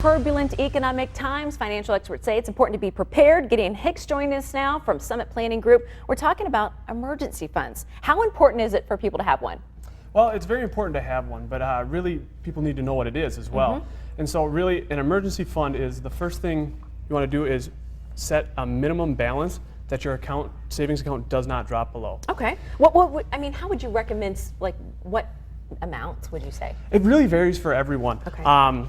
Turbulent economic times, financial experts say it's important to be prepared. Gideon Hicks joining us now from Summit Planning Group. We're talking about emergency funds. How important is it for people to have one? Well, it's very important to have one, but really people need to know what it is as well. And so really an emergency fund is the first thing you want to do is set a minimum balance that your savings account does not drop below. Okay. How would you recommend, like, what amount would you say? It really varies for everyone. Okay.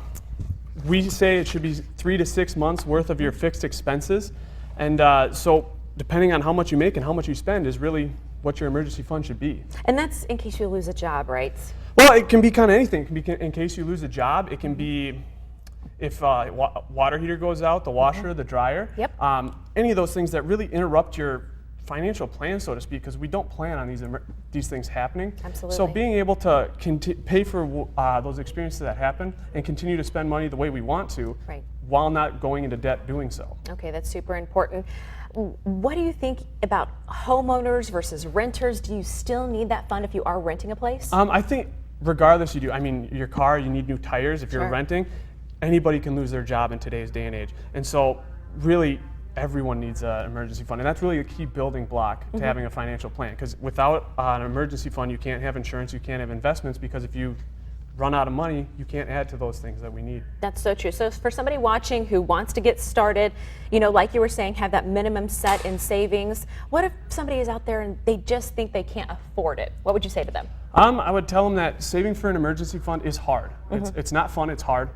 We say it should be 3 to 6 months worth of your fixed expenses. And so depending on how much you make and how much you spend is really what your emergency fund should be. And that's in case you lose a job, right? Well, it can be kind of anything. It can be in case you lose a job. It can be if water heater goes out, the washer, the dryer. Yep. Any of those things that really interrupt your financial plan, so to speak, because we don't plan on these things happening. Absolutely. So being able to pay for those experiences that happen and continue to spend money the way we want to, right, while not going into debt doing so. Okay, that's super important. What do you think about homeowners versus renters? Do you still need that fund if you are renting a place? I think regardless you do. I mean, your car, you need new tires. If you're renting, anybody can lose their job in today's day and age. And so really, everyone needs an emergency fund, and that's really a key building block to having a financial plan, because without an emergency fund you can't have insurance, you can't have investments, because if you run out of money you can't add to those things that we need. That's so true. So for somebody watching who wants to get started, like you were saying, have that minimum set in savings, what if somebody is out there and they just think they can't afford it? What would you say to them? I would tell them that saving for an emergency fund is hard. It's not fun, it's hard.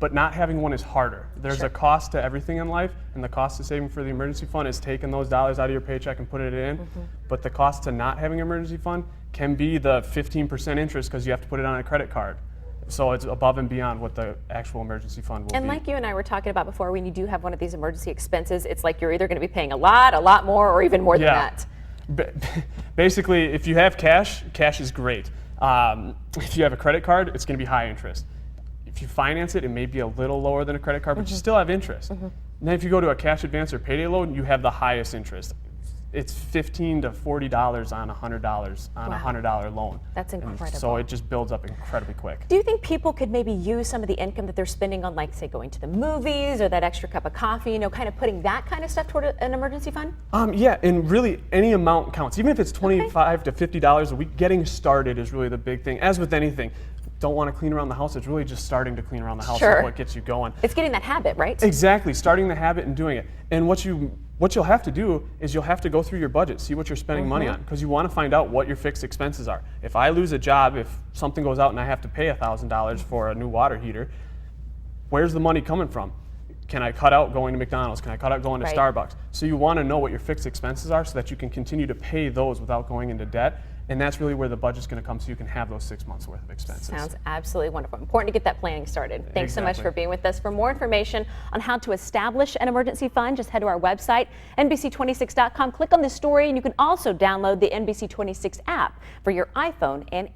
But not having one is harder. There's a cost to everything in life, and the cost of saving for the emergency fund is taking those dollars out of your paycheck and putting it in. But the cost to not having an emergency fund can be the 15% interest because you have to put it on a credit card. So it's above and beyond what the actual emergency fund will be. And like you and I were talking about before, when you do have one of these emergency expenses, it's like you're either going to be paying a lot more, or even more than that. Basically, if you have cash is great. If you have a credit card, it's going to be high interest. If you finance it, it may be a little lower than a credit card, but you still have interest. And then if you go to a cash advance or payday loan, you have the highest interest. It's $15 to $40 on $100 on a $100 loan. That's incredible. And so it just builds up incredibly quick. Do you think people could maybe use some of the income that they're spending on, like, say, going to the movies or that extra cup of coffee, kind of putting that kind of stuff toward an emergency fund? Yeah, and really any amount counts. Even if it's $25 to $50 a week, getting started is really the big thing. As with anything, don't want to clean around the house, it's really just starting to clean around the house is what gets you going. It's getting that habit, right? Exactly, starting the habit and doing it. And what you'll have to do is you'll have to go through your budget, see what you're spending money on, because you want to find out what your fixed expenses are. If I lose a job, if something goes out and I have to pay $1,000 for a new water heater, where's the money coming from? Can I cut out going to McDonald's? Can I cut out going to Starbucks? So you want to know what your fixed expenses are so that you can continue to pay those without going into debt. And that's really where the budget's going to come, so you can have those 6 months worth of expenses. Sounds absolutely wonderful. Important to get that planning started. Thanks so much for being with us. For more information on how to establish an emergency fund, just head to our website, NBC26.com. Click on the story, and you can also download the NBC26 app for your iPhone and